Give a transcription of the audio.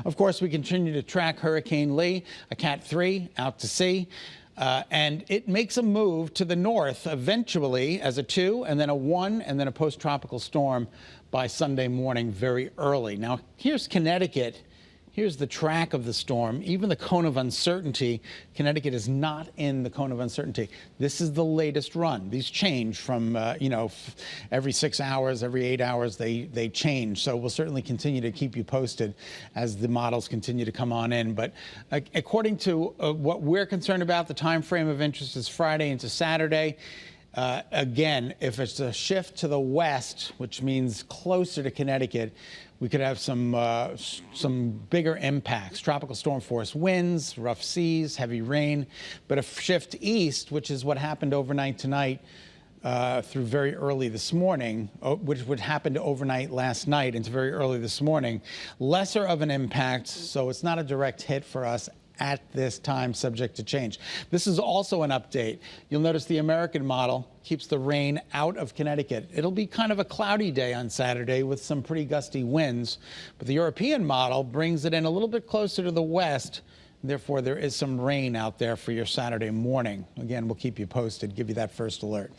Of course, we continue to track Hurricane Lee, a Cat 3, out to sea. And it makes a move to the north eventually as a 2, and then a 1, and then a post-tropical storm by Sunday morning very early. Now, here's Connecticut. Here's the track of the storm. Even the cone of uncertainty, Connecticut is not in the cone of uncertainty. This is the latest run. These change from, every 6 hours, every 8 hours, they change. So we'll certainly continue to keep you posted as the models continue to come on in. But according to what we're concerned about, the time frame of interest is Friday into Saturday. Again, if it's a shift to the west, which means closer to Connecticut, we could have some bigger impacts. Tropical storm force winds, rough seas, heavy rain. But a shift east, which is what happened overnight tonight through very early this morning, which would happen to overnight last night into very early this morning, lesser of an impact, so it's not a direct hit for us at this time, subject to change. This is also an update. You'll notice the American model keeps the rain out of Connecticut. It'll be kind of a cloudy day on Saturday with some pretty gusty winds, but the European model brings it in a little bit closer to the west. Therefore, there is some rain out there for your Saturday morning. Again, we'll keep you posted, give you that first alert.